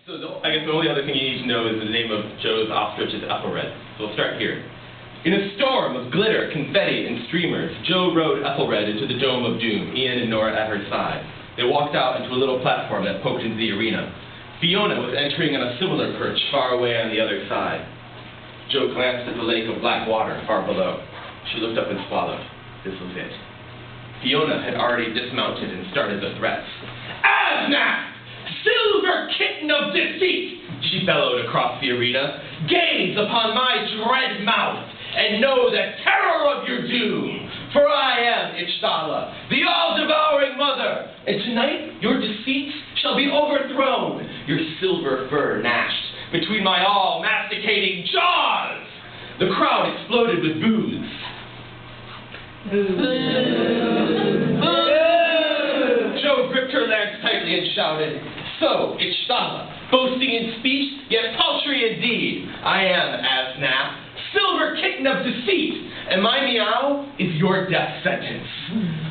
So I guess the only other thing you need to know is the name of Joe's ostrich is Ethelred. So we'll start here. In a storm of glitter, confetti, and streamers, Joe rode Ethelred into the Dome of Doom, Ian and Nora at her side. They walked out into a little platform that poked into the arena. Fiona was entering on a similar perch far away on the other side. Joe glanced at the lake of black water far below. She looked up and swallowed. This was it. Fiona had already dismounted and started the threats. "Asnap! Silver kitten of deceit!" she bellowed across the arena. "Gaze upon my dread mouth, and know the terror of your doom. For I am Ichtala, the all-devouring mother, and tonight your deceits shall be overthrown, your silver fur gnashed between my all-masticating jaws." The crowd exploded with boos. Joe gripped her lance tightly and shouted, "So, Ichtala, boasting in speech, yet paltry in deed, I am Asnap, silver kitten of deceit, and my meow is your death sentence.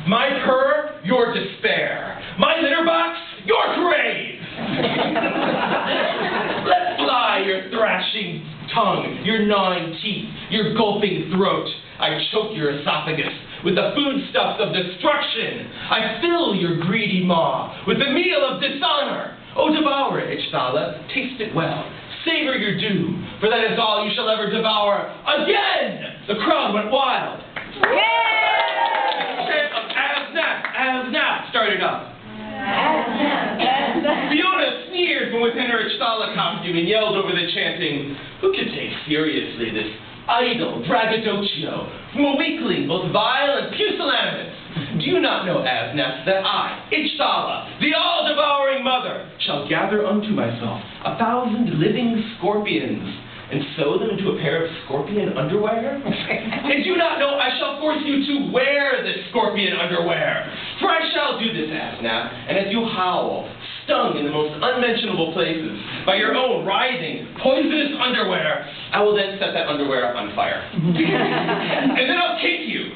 My purr, your despair. My litter box, your grave." Let fly your thrashing tongue, your gnawing teeth, your gulping throat. I choke your esophagus with the foodstuffs of destruction. I fill your greedy maw with the meal of dishonor. Oh, devour it, Ichtala. Taste it well. Savor your doom, for that is all you shall ever devour again. The crowd went wild. Yay! The chant of Asnap, Asnap started up. Fiona sneered from within her Ichtala costume and yelled over the chanting, "Who can take seriously this idle braggadocio from a weakling both vile and pusillanimous? Do you not know, Asnap, that I, Ichtala, the all-devouring mother, shall gather unto myself 1,000 living scorpions and sew them into a pair of scorpion underwear? And do you not know I shall force you to wear this scorpion underwear? For I shall do this, Asnap, and as you howl, stung in the most unmentionable places by your own writhing, poisonous underwear, I will then set that underwear on fire. And then I'll kick you.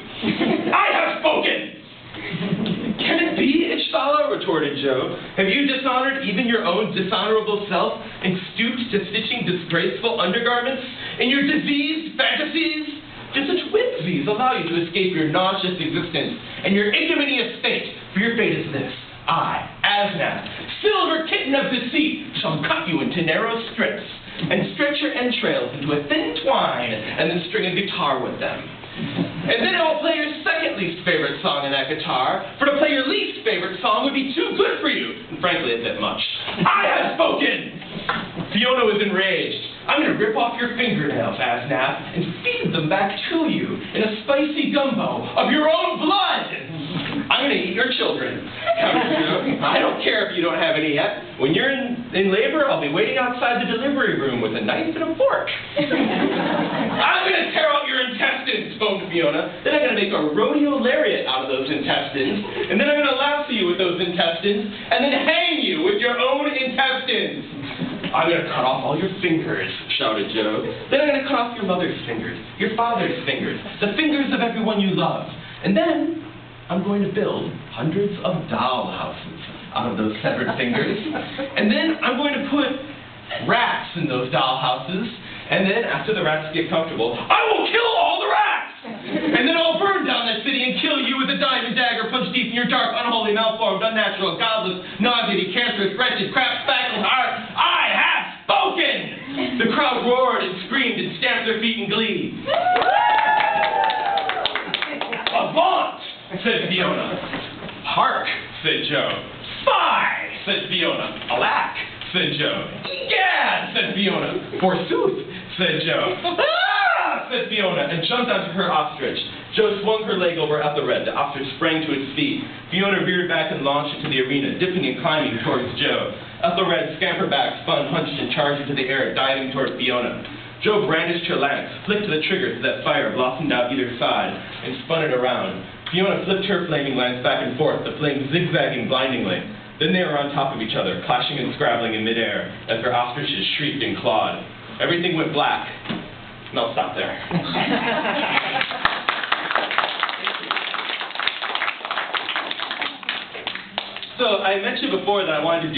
I have spoken!" "Can it be, Ichtala?" retorted Joe. "Have you dishonored even your own dishonorable self and stooped to stitching disgraceful undergarments in your diseased fantasies? Do such whimsies allow you to escape your nauseous existence and your ignominious fate? For your fate is this. I, Asnap, silver kitten of deceit, shall cut you into narrow strips and stretch your entrails into a thin twine and then string a guitar with them. And then I'll play your second least favorite song in that guitar, for to play your least favorite song would be too good for you, and frankly a bit much. I have spoken!" Fiona was enraged. "I'm going to rip off your fingernails, Asnap, and feed them back to you in a spicy gumbo of your own blood. I'm going to eat your children. I don't care if you don't have any yet. When you're in labor, I'll be waiting outside the delivery room with a knife and a fork. I'm going to tear out your intestines," foamed Fiona. "Then I'm going to make a rodeo lariat out of those intestines, and then I'm going to lasso you with those intestines, and then hang you with your own intestines. I'm going to cut off all your fingers," shouted Joe. "Then I'm going to cut off your mother's fingers, your father's fingers, the fingers of everyone you love. And then I'm going to build hundreds of doll houses out of those severed fingers. And then I'm going to put rats in those doll houses. And then after the rats get comfortable, I will kill all the rats. And then I'll burn down that city and kill you with a diamond dagger punched deep in your dark, unholy, malformed, unnatural, godless, nauseating, cancerous, wretched, crap-spackled heart. I have spoken!" The crowd roared and screamed and stamped their feet in glee. "Avaunt!" said Fiona. "Hark!" said Joe. "Fie!" said Fiona. "Alack!" said Joe. "Egad!" said Fiona. "Forsooth!" said Joe. "Ah!" said Fiona, and jumped onto her ostrich. Joe swung her leg over Ethelred. The ostrich sprang to its feet. Fiona reared back and launched into the arena, dipping and climbing towards Joe. Ethelred scampered back, spun, hunched, and charged into the air, diving toward Fiona. Joe brandished her lance, flicked the trigger so that fire blossomed out either side, and spun it around. Fiona flipped her flaming lance back and forth, the flames zigzagging blindingly. Then they were on top of each other, clashing and scrabbling in midair, as their ostriches shrieked and clawed. Everything went black. And I'll stop there. So I mentioned before that I wanted to do